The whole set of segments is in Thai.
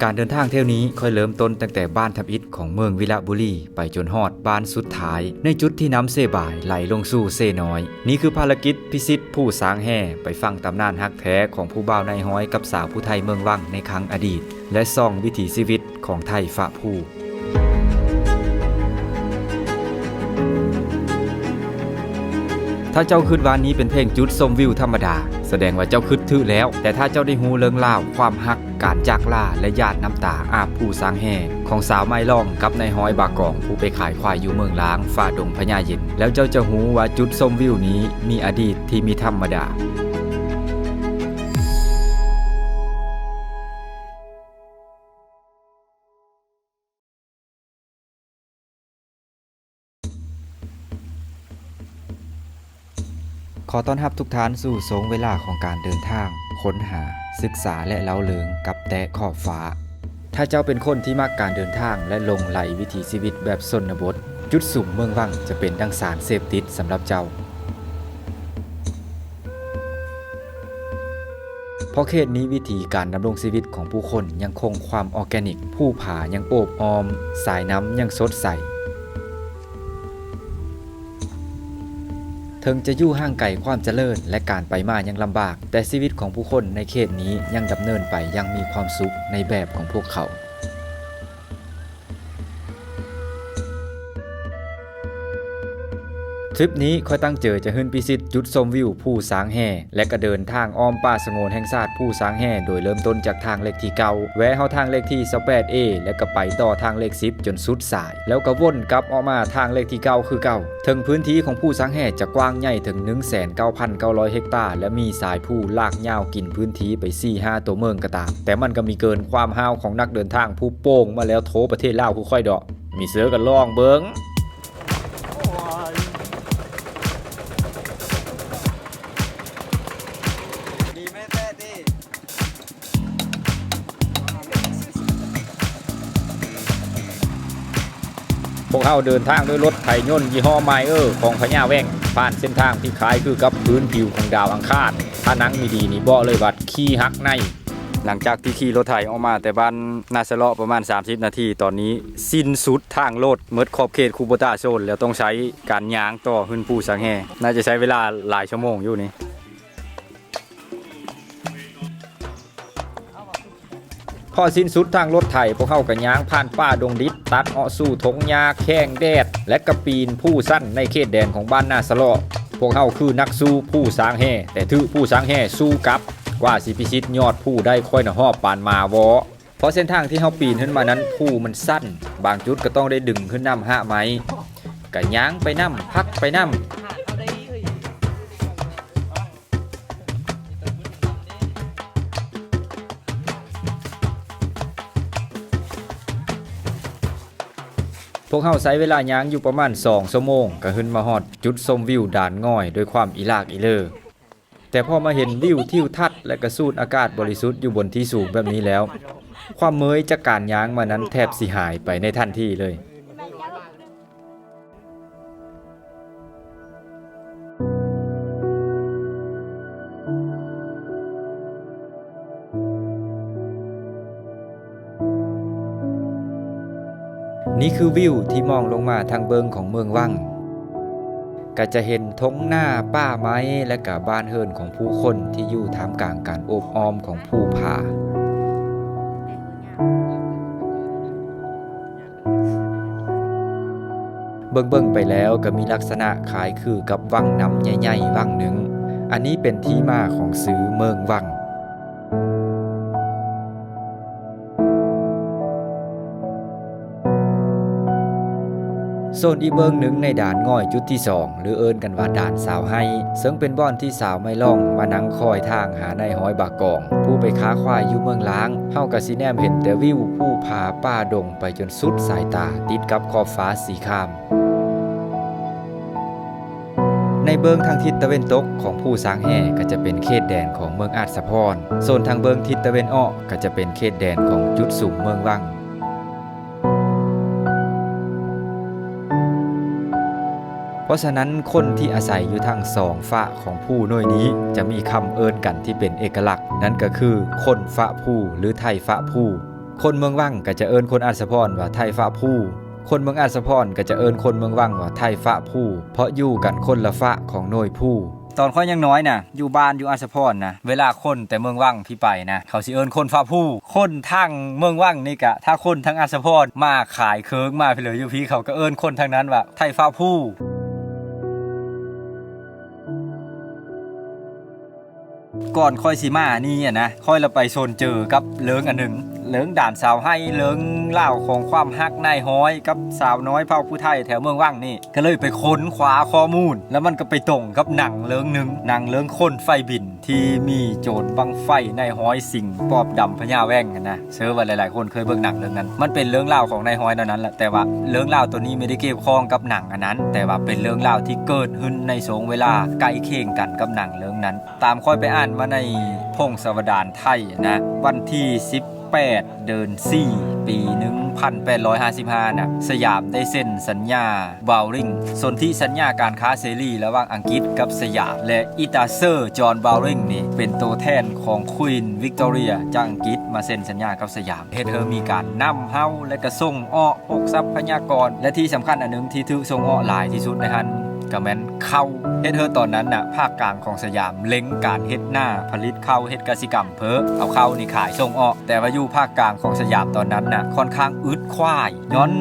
การเดินทางเที่ยวนี้ค่อยเริ่มต้นตั้งแต่บ้านทับอิฐของเมืองวิระบุรีไปจนฮอดบ้านสุดท้ายในจุดที่น้ำเซบายไหลลงสู่เซน้อยนี่คือภารกิจพิชิตผู้สางแห่ไปฟังตำนานฮักแท้ของผู้บ่าวนายฮ้อยกับสาวผู้ไทยเมืองวังในครั้งอดีตและส่องวิถีชีวิตของไทยฝะผู้ถ้าเจ้าคิดว่านี้เป็นเพลงจุดชมวิวธรรมดาแสดงว่าเจ้าคิดถือแล้วแต่ถ้าเจ้าได้ฮู้เรื่องราวความฮักการจากลาและญาติน้ำตาอาบผู้สางแห่ของสาวไม้ล่องกับนายฮ้อยบากองผู้ไปขายควายอยู่เมืองล้างฝ่าดงพญาเย็นแล้วเจ้าจะฮู้ว่าจุดชมวิวนี้มีอดีตที่มีธรรมดาขอต้อนรับทุกท่านสู่สงเวลาของการเดินทางค้นหาศึกษาและเล่าเริงกับแตะขอบฟ้าถ้าเจ้าเป็นคนที่มักการเดินทางและลงไหลวิถีชีวิตแบบชนบทจุดสุ่มเมืองวังจะเป็นดังสารเสพติดสำหรับเจ้าเพราะเขตนี้วิธีการดำรงชีวิตของผู้คนยังคงความออร์แกนิกผู้ผายังโอบอ้อมสายน้ำยังสดใสถึงจะอยู่ห่างไกลความเจริญและการไปมายังลำบากแต่ชีวิตของผู้คนในเขตนี้ยังดำเนินไปยังมีความสุขในแบบของพวกเขาทริปนี้ค่อยตั้งเจอจะขึ้นพิชิตจุดชมวิวผู้สางแห่และก็เดินทางอ้อมป่าสงวนแห่งชาติผู้สางแห่โดยเริ่มต้นจากทางเลขที่9แวะเข้าทางเลขที่ 28A แล้วก็ไปต่อทางเลข10จนสุดสายแล้วก็วนกลับออกมาทางเลขที่9คือเก่าถึงพื้นที่ของผู้สางแห่จะกว้างใหญ่ถึง 19,900 เฮกตาร์และมีสายผู้ลากยาวกินพื้นที่ไป 4-5 ตัวเมืองก็ตามแต่มันก็มีเกินความห้าวของนักเดินทางผู้โป่งมาแล้วโถประเทศลาวคือค่อยดอกมีเสือกันล่องเบิงพวกเขาเดินทางด้วยรถไถยนต์ยี่ห้อไมเออร์ของพญาแว่งผ่านเส้นทางที่คล้ายคือกับพื้นผิวของดาวอังคารถ้านังมีดีนี่บอกเลยว่าขี้หักในหลังจากที่ขี่รถไถออกมาแต่บ้านนาสะเลาะประมาณ30นาทีตอนนี้สิ้นสุดทางโลดเมิดขอบเขตคูโบต้าโซนแล้วต้องใช้การย้างต่อขึ้นผู้สังแห่น่าจะใช้เวลาหลายชั่วโมงอยู่นี่พอสิ้นสุดทางรถไถพวกเขาก็ย้างผ่านป่าดงดิบตัดเอาสู่ทงหญ้าแข้งแดดและกระปีนผู้สั้นในเขตแดนของบ้านนาสะเลาะพวกเขาคือนักสู้ผู้สางแห่แต่ถือผู้สางแห่สู้กับว่าสิพิชิตยอดผู้ได้ค่อยหน่อหอบปานมาวอเพราะเส้นทางที่เขาปีนขึ้นมานั้นผู้มันสั้นบางจุดก็ต้องได้ดึงขึ้นน้ำ5 ไม้ก็ย้างไปน้ำพักไปน้ำพวกเขาใช้เวลาย้างอยู่ประมาณ2 ชั่วโมงก็ขึ้นมาฮอดจุดชมวิวด่านง่อยด้วยความอีลากอีเลอแต่พอมาเห็นวิวทิวทัศน์และกระสูดอากาศบริสุทธิ์อยู่บนที่สูงแบบนี้แล้วความเมยจากการย้างมานั้นแทบสิหายไปในทันทีเลยนี่คือวิวที่มองลงมาทางเบิงของเมืองวังก็จะเห็นท้องหน้าป้าไม้และกับบ้านเฮือนของผู้คนที่อยู่ท่ามกลางการโอบอ้อมของผู้ผาเบิ่งไปแล้วก็มีลักษณะคล้ายคือกับวังน้ำใหญ่ๆวังหนึ่งอันนี้เป็นที่มาของซื้อเมืองวังโซนอีเบิงหนึ่งในด่านง่อยจุดที่2หรือเอิ้นกันว่าด่านสาวไฮซึ่งเป็นบ่อนที่สาวไม่ล่องมานั่งคอยทางหานายฮ้อยบากองผู้ไปค้าควายอยู่เมืองล้างเฮาก็สิแนมเห็นแต่วิวผู้ผาป่าดงไปจนสุดสายตาติดกับขอบฟ้าสีครามในเบิงทางทิศตะวันตกของผู้สางแห่ก็จะเป็นเขตแดนของเมืองอาจสะพรโซนทางเบิงทิศตะวันออกก็จะเป็นเขตแดนของจุดสูงเมืองวังเพราะฉะนั้นคนที่อาศัยอยู่ทาง2 ฝ่าของผู้หน่วยนี้จะมีคำเอิ้นกันที่เป็นเอกลักษณ์นั่นก็คือคนฝ่าผู้หรือไทยฝ่าผู้ คนเมืองวังก็จะเอิ้นคนอัศพรว่าไทฟ้าผู้คนเมืองอัศพรก็จะเอิ้นคนเมืองวังว่าไทฟ้าผู้เพราะอยู่กันคนละฟ้าของหน่วยผู้ตอนค่อยยังน้อยน่ะอยู่บ้านอยู่อัศพรนะเวลาคนแต่เมืองวังพี่ไปนะเขาสิเอิ้นคนฟ้าผู้คนทั้งเมืองวังนี่กะถ้าคนทั้งอัศพรมาขายเคิงมาไปเลยอยู่พี่เขาก็เอิ้นคนทั้งนั้นว่าไทฟ้าผู้ก่อนค่อยสิมานี่นะค่อยเราไปโซนเจอกับเลิงอันหนึ่งเลิงด่านสาวให้เลิงเล่าของความฮักนายห้อยกับสาวน้อยเผ่าผู้ไทยแถวเมืองว่างนี่ก็เลยไปค้นคว้าข้อมูลแล้วมันก็ไปตรงกับหนังเลิงหนึ่งหนังเลิงคนไฟบินที่มีโจรบังไฟนายห้อยสิงปอบดำพญาแว่งกันนะเชื่อว่าหลายๆคนเคยเบิ่งหนังเรื่องนั้นมันเป็นเรื่องเล่าของนายห้อยนั้นแหละแต่ว่าเรื่องเล่าตัวนี้ไม่ได้เกี่ยวข้องกับหนังอันนั้นแต่ว่าเป็นเรื่องเล่าที่เกิดขึ้นในสงเวลาใกล้เคียงกันกับหนังเรื่องนั้นตามค่อยไปอ่านมาในพงศาวดารไทยนะวันที่18 เดือน 4 ปี 1855นะสยามได้เซ็นสัญญาบาวริงสนธิสัญญาการค้าเสรีระหว่างอังกฤษกับสยามและอิตาเซอร์จอห์นบาวริงนี่เป็นตัวแทนของควีนวิกตอเรียจากอังกฤษมาเซ็นสัญญากับสยามเฮ็ดให้มีการนำเฮาและก็ส่งออกพวกทรัพยากรและที่สำคัญอันนึงที่ถือส่งออกหลายที่สุดในฮันก็แม่นข้าวเฮ็ดตอนนั้นน่ะภาคกลางของสยามเล็งการเฮ็ดหน้าผลิตข้าวเฮ็ดกสิกรรมเพ้อเอาข้าวนี่ขายส่งออกแต่ว่าอยู่ภาคกลางของสยามตอนนั้นน่ะค่อนข้างอึดควายย้อน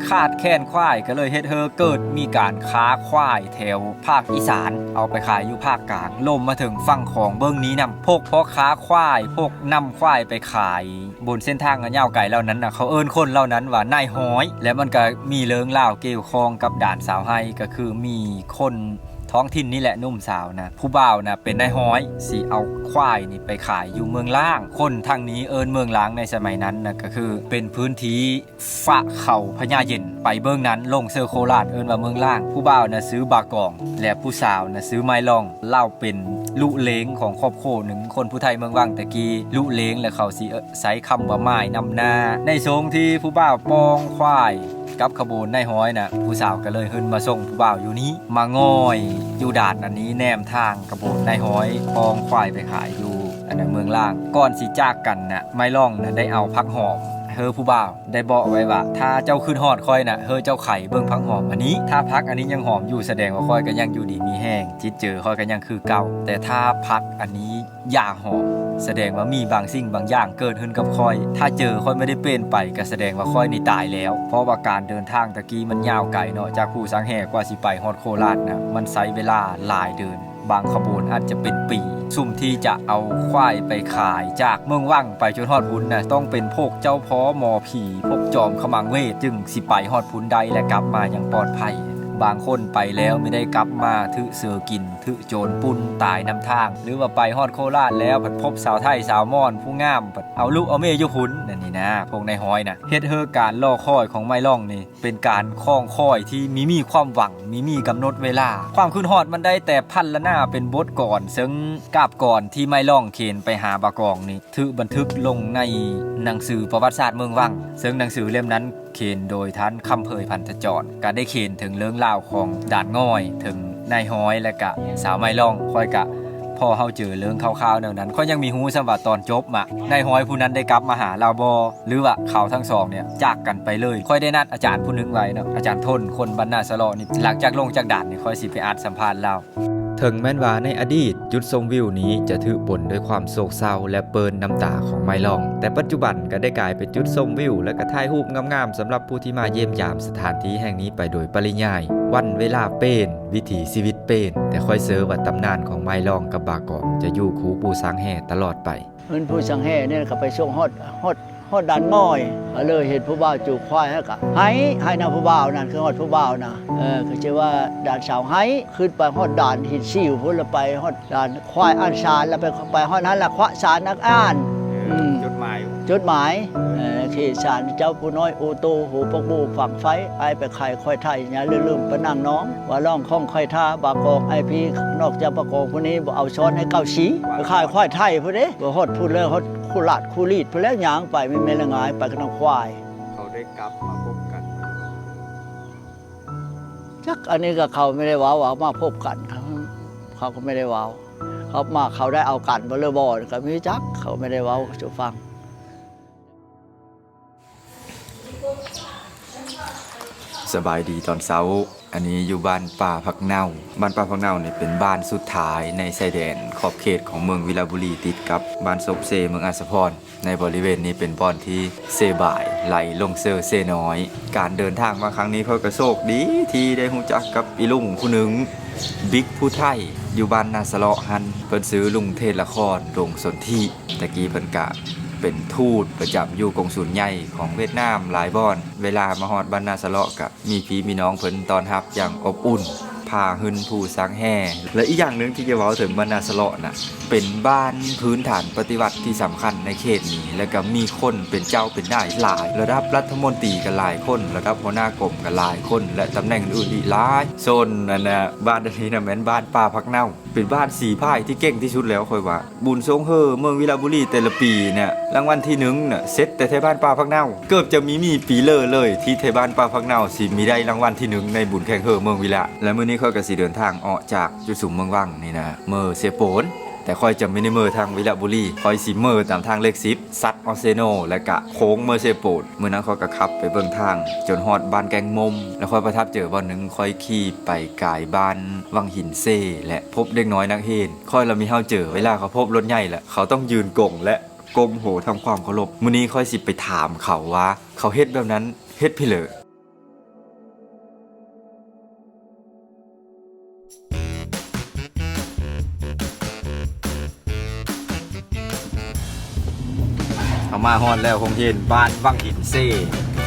ขาดแคลนควายก็เลยเฮ็ดเกิดมีการค้าควายแถวภาคอีสานเอาไปขายอยู่ภาคกลางล่มมาถึงฝั่งของเบิ่งนี้นำพวกพ่อค้าควายพวกนำควายไปขายบนเส้นทางอันยาวไกลเหล่านั้นน่ะเขาเอิ้นคนเหล่านั้นว่านายห้อยและมันก็มีเรื่องเล่าเกี่ยวข้องกับด่านสาวไห้ก็คือมีคนท้องถิ่นนี่แหละนุ่มสาวนะผู้บ่าวนะเป็นนายห้อยสิเอาควายนี่ไปขายอยู่เมืองล่างคนทางนี้เอิ้นเมืองล่างในสมัยนั้นนะก็คือเป็นพื้นที่ฝะเขาพญาเย็นไปเบื้องนั้นลงเซอร์โคราชเอิ้นว่าเมืองล่างผู้บ่าวนะซื้อบากองและผู้สาวนะซื้อไม้ลองเล่าเป็นลุเล้งของครอบครัวหนึ่งคนผู้ไทยเมืองวังตะกี้ลุเล้งและเขาสิใช้คำว่าไม้นำหน้าในทรงที่ผู้บ่าวปองควายกับขบวนนายห้อยนะผู้สาวก็เลยขึ้นมาส่งผู้บ่าวอยู่นี้มาง่อยอยู่ด่านอันนี้แนมทางขบวนนายห้อยปองควายไปขายอยู่อันนั้นเมืองล่างก่อนสิจากกันนะไม้ล่องนะได้เอาพักหอมผู้บ่าวได้บอกไว้ว่าถ้าเจ้าขึ้นฮอดค่อยนะเจ้าไข่เบิ่งพักหอมอันนี้ถ้าพักอันนี้ยังหอมอยู่แสดงว่าค่อยก็ยังอยู่ดีมีแห้งจิตเจอค่อยก็ยังคือเก่าแต่ถ้าพักอันนี้อย่าหอมแสดงว่ามีบางสิ่งบางอย่างเกิดขึ้นกับค่อยถ้าเจอค่อยไม่ได้เป็นไปก็แสดงว่าค่อยนี่ตายแล้วเพราะว่าการเดินทางตะกี้มันยาวไกลเนาะจากผู้สังแห่กว่าสิไปฮอดโคราชนะมันใช้เวลาหลายเดือนบางขบวนอาจจะเป็นปีซุ่มที่จะเอาควายไปขายจากเมืองว่างไปจนฮอดพุนนะต้องเป็นพวกเจ้าพ่อหมอผีพวกจอมขมังเวทจึงสิไปฮอดพุนใดและกลับมาอย่างปลอดภัยบางคนไปแล้วไม่ได้กลับมาถือเสือกินถือโจรปุ้นตายนำทางหรือว่าไปฮอดโคราชแล้วพบสาวไทยสาวม่อนผู้งามเอาลูกเอาเมียอยู่พุนนั่นนี่นะพวกนายห้อยนะเฮ็ดเฮอการล่อคอยของไม้ล่องนี่เป็นการคล้องคอยที่มีความหวังมีกำหนดเวลาความขึ้นฮอดมันได้แต่พันละหน้าเป็นบทก่อนซึ่งกาบก่อนที่ไม้ล่องเข็นไปหาบากองนี่ถือบันทึกลงในหนังสือประวัติศาสตร์เมืองวังซึ่งหนังสือเล่มนั้นเขียนโดยท่านคำเผยพันธจรการได้เขียนถึงเรื่องราวของด่านง่อยถึงนายห้อยและกะสาวไม้ล่องค่อยกะพอเฮาเจอเรื่องคร่าวๆแนวนั้นก็ยังมีฮู้สำหรับตอนจบมานายห้อยผู้นั้นได้กลับมาหาเราบ่หรือว่าเขาทั้งสองเนี่ยจากกันไปเลยค่อยได้นัดอาจารย์ผู้นึงไว้เนาะอาจารย์ทนคนบรรณาสลอนี่หลังจากลงจากด่านนี่ค่อยสิไปอัดสัมภาษณ์เราถึงแม้ว่าในอดีตจุดชมวิวนี้จะถือปนด้วยความโศกเศร้าและเปินน้ำตาของไม้ล่องแต่ปัจจุบันก็ได้กลายเป็นจุดชมวิวและก็ถ่ายรูปงามๆสำหรับผู้ที่มาเยี่ยมยามสถานที่แห่งนี้ไปโดยปริยายวันเวลาเป็นวิถีชีวิตเป็นแต่ค่อยเสือว่าตำนานของไม้ล่องกับบากองจะอยู่คู่ปู่สังแห่ตลอดไปเพิ่นผู้สังแห่เนี่ยก็ไปส่งฮอดด่านง่อยเลยเห็นผู้บ่าวจูบควายแล้วก็ให้นะผู้บ่าวนั่นคือฮอดผู้บ่าวนะก็ชื่อว่าด่านสาวให้ขึ้นไปฮอดด่านหินซิ่วพุ่นละไปฮอดด่านควายอ่านสารแล้วไปฮอดนั้นละควะสารนักอ่านจดหมายเขตสารเจ้าผู้น้อยโอโตหูปกบูฝั่งไฟไอไปไข่ค่อยไทยอย่าลืมปะนางน้องว่าร้องข้องค่อยท่าบากองไอพีนอกจากบากองผู้นี้บ่เอาช้อนให้เก้าชี้ไปไข่ค่อยไทยผู้นี้บ่ฮอดพูดเลยฮอดคู่ลาดคู่ลีดผู้แล้วหยางไปไม่ละงายไปกับน้องควายเขาได้กลับมาพบกันจักอันนี้ก็เขาไม่ได้ว้าวมาพบกันเขาก็ไม่ได้ว้าวเขามาเขาได้เอากันบ่เลยบ่ก็มีจักเขาไม่ได้ว้าวจะฟัง สบายดีตอนเช้าอันนี้อยู่บ้านป่าพักเน่าบ้านป่าพักเน่าเนี่ยเป็นบ้านสุดท้ายในชายแดนขอบเขตของเมืองวิลาบุรีติดกับบ้านศพเซเมืองอัสสพรในบริเวณนี้เป็นบ่อนที่เซบ่ายไหลลงเซอร์เซน้อยการเดินทางมาครั้งนี้เขาก็โชคดีที่ได้รู้จักกับอีลุงผู้หนึ่งบิ๊กผู้ไทยอยู่บ้านนาสะเลาะหันเพิ่นซื้อลุงเทศละครลงสนธิตะกี้เพิ่นกะเป็นทูตประจำอยู่กงสุลใหญ่ของเวียดนามหลายบ่อนเวลามาฮอดบ้านนาสะเลาะกะมีพี่มีน้องเพิ่นต้อนรับอย่างอบอุ่นพาหึนผู้สังแห่และอีกอย่างหนึ่งที่จะเว้าถึงบ้านนาสะเลาะน่ะเป็นบ้านพื้นฐานปฏิวัติที่สำคัญในเขตนี้แล้วก็มีคนเป็นเจ้าเป็นนายหลายระดับรัฐมนตรีกันหลายคนระดับหัวหน้ากรมกันหลายคนและตำแหน่งอื่นอีกหลายโซนนั่นน่ะบ้านนี้น่ะแม่นบ้านป่าพักเน่าเป็นบ้านสีพายที่เก่งที่สุดแล้วค่อยว่าบุญทรงเฮอเมืองวิลาบุรีแต่ละปีเนี่ยรางวัลที่1น่ะเซตแต่ไทบ้านป่าพักเน่าเกือบจะมีปีเลยที่ไทบ้านป่าพักเน่าสิมีได้รางวัลที่1ในบุญแข่งเฮอเมืองวิลาและมื้อนี้ค่อยก็สิเดินทางออกจากจุดสูงเมืองวังนี่นะเมอเซโปนแต่ค่อยจะไม่ได้เมอทางวิลาบุรีค่อยสิเมอตามทางเลข10ซัดออเซโนและกะโค้งเมอเซโปนมื้อนั้นค่อยก็ขับไปเบิ่งทางจนฮอดบ้านแกงมมแล้วค่อยประทับเจอบ่อนนึงค่อยขี่ไปกายบ้านวังหินเซ่และพบเด็กน้อยนักเฮนค่อยเรามีเฮาเจอเวลาเขาพบรถใหญ่แหละเขาต้องยืนกงและก้มโหทำความเคารพมื้อนี้ค่อยสิไปถามเขาว่าเขาเฮ็ดแบบนั้นเฮ็ดพี่เหลอเอามาฮอนแล้วคงเห็นบ้านวังหินเซ่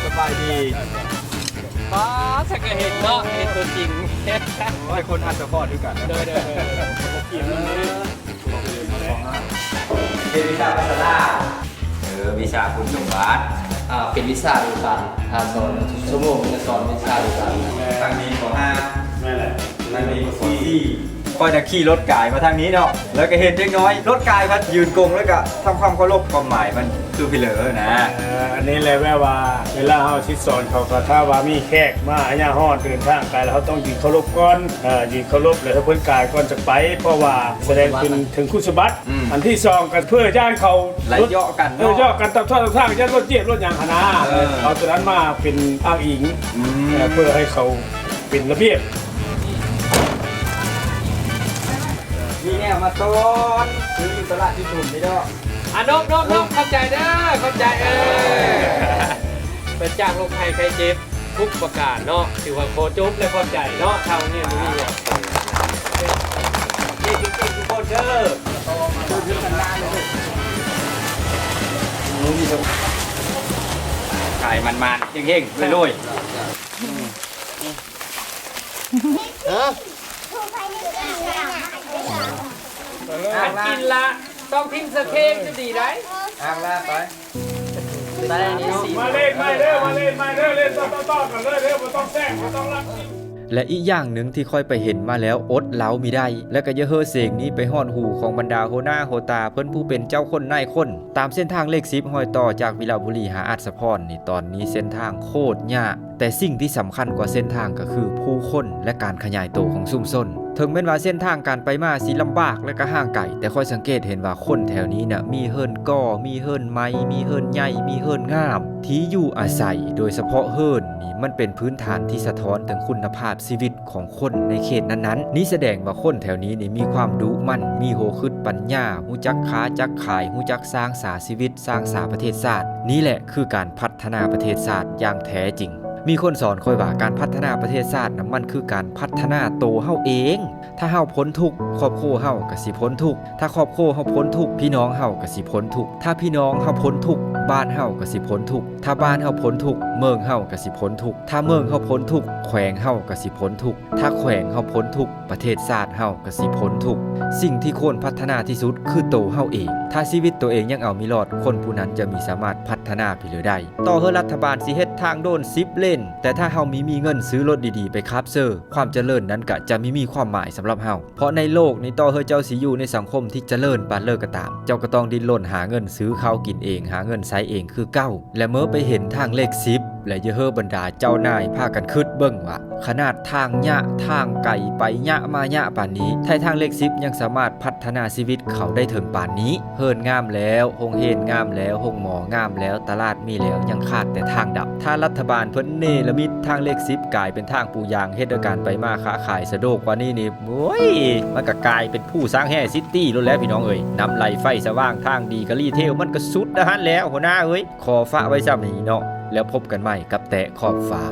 สบายดี ป้าสักเห็นเนาะเห็นตัวจริง ให้คนอันสปอร์ตด้วยกันเดินวิชาภาษาลาวิชาคุณสมบัติ เป็นวิชาดูกันสอนชั่วโมงจะสอนวิชาดูกัน ทางนี้ขอ5นั่นแหละทางนี้ขอ4ก็จะขี่รถกายมาทางนี้เนาะแล้วก็เห็นเล็กน้อยรถกายพัดยืนกงแล้วก็ทำความเคารพความหมายมันคือพี่เหลอนะ อันนี้เลยแว่ว่าเวลาเฮาสิสอนเขาก็ถ้าว่ามีแขกมาอันยาฮอดเดินทางไกลแล้วเขาต้องยืนเคารพก่อนยืนเคารพแล้วถ้าเพิ่นกายก่อนจะไปเพราะว่าแสดงถึงคุณสมบัติอันที่2กันเพื่อย่านเขา ไหลเยาะกัน เยาะกันตามท่อตามทางย่านรถเจี๊ยบรถยางพาหนะเอาตัวนั้นมาเป็นอ้างอิงเพื่อให้เขาเป็นระเบียบ มีแนวมาต้อนคืออยู่ตลาดที่ตุ่มนี่เนาะ นกเข้าใจเด้อเข้าใจเป็นจากลงไทยใครเจ็บทุกประกาศเนาะถือว่าโคจุ๊บเลยเข้าใจเนาะเท่านี้นี่นี่จริงๆทุกคนเด้อดูกันนานเลยขายมันๆเฮงๆรวยกินละต้องทิ้งสเค้กจะดีได้ อ่างล่าไป ได้อันนี้สี มาเล่นไม่เด้อมาเล่นไม่เด้อเล่นต่อๆกันเลยเด้อบ่ต้องแซงบ่ต้องรัก และอีกอย่างหนึ่งที่ค่อยไปเห็นมาแล้วอดเล้ามีได้และก็อย่าเฮ่อเสกนี้ไปฮอดหูของบรรดาโหน้าโหตาเพิ่นผู้เป็นเจ้าคนนายคนตามเส้นทางเลข10ห้อยต่อจากวิลาบุรีหาอัศพรนี่ตอนนี้เส้นทางโคตรยากแต่สิ่งที่สำคัญกว่าเส้นทางก็คือผู้คนและการขยายตัวของชุมชนถึงแม้ว่าเส้นทางการไปมาสิลำบากและก็ห่างไกลแต่ค่อยสังเกตเห็นว่าคนแถวนี้น่ะมีเฮิรนก่อมีเฮิรนไม้มีเฮิรนใหญ่มีเฮิรนงามที่อยู่อาศัยโดยเฉพาะเฮิรนนี่มันเป็นพื้นฐานที่สะท้อนถึงคุณภาพชีวิตของคนในเขตนั้นๆนี่แสดงว่าคนแถวนี้นี่มีความดุมั่นมีโหคึดปัญญาฮู้จักค้าจักขายฮู้จักสร้างสาชีวิตสร้างสาประเทศชาตินี่แหละคือการพัฒนาประเทศชาติอย่างแท้จริงมีคนสอนค่อยว่าการพัฒนาประเทศชาตินั้นมันคือการพัฒนาโตวเฮาเองถ้าเฮาพ้นทุกข์ครอบครัวเฮาก็สิพ้นทุกข์ถ้าครอบครัวเฮาพ้นทุกข์พี่น้องเฮาก็สิพ้นทุกข์ถ้าพี่น้องเฮาพ้นทุกข์บ้านเฮาก็สิพ้นทุกข์ถ้าบ้านเฮาพ้นทุกข์เมืองเฮาก็สิพ้นทุกข์ถ้าเมืองเฮาพ้นทุกข์แขวงเฮาก็สิพ้นทุกข์ถ้าแขวงเฮาพ้นทุกข์ประเทศชาติเฮาก็สิพ้นทุกข์สิ่งที่ควรพัฒนาที่สุดคือโตวเฮาเองถ้าชีวิตตัวเองยังเอามีรอดคนผู้นั้นจะมีสามารถพัฒนาไปเลยได้ต่อเฮารัฐบาลสิเฮ็ดทางโดน10เลนแต่ถ้าเฮามีเงินซื้อรถดีๆไปขับเซอร์ความเจริญนั้นก็จะมีความหมายสำหรับเฮาเพราะในโลกนี้ต่อเฮาเจ้าสิอยู่ในสังคมที่เจริญปานเลิกก็ตามเจ้าก็ต้องดิ้นรนหาเงินซื้อข้าวกินเองหาเงินใช้เองคือเก้าและเมื่อไปเห็นทางเลข10และเยอะเฮอบรรดาเจ้านายพากันคิดเบิ่งว่า ขนาดทางยะทางไก่ไปยะมายะป่านนี้ไทยทางเลข10ยังสามารถพัฒนาชีวิตเขาได้ถึงป่านนี้เฮิรนงามแล้วโรงเรียนงามแล้วโรงหมองามแล้วตลาดมีแล้วยังขาดแต่ทางดับถ้ารัฐบาลเพิ่นเนรมิตทางเลข10กลายเป็นทางปูยางเฮ็ดด้วยการไปมาค้าขายสะดวกกว่านี้นี่โอ้ยมันก็กลายเป็นผู้สร้างแห่ซิตี้แล้วพี่น้องเอ้ยนำไหลไฟสว่างทางดีก็รีเทลมันก็สุดนะฮะแล้วหัวหน้าเอ้ยขอฝากไว้ซ้ำนี้เนาะแล้วพบกันใหม่กับแตะขอบฟ้า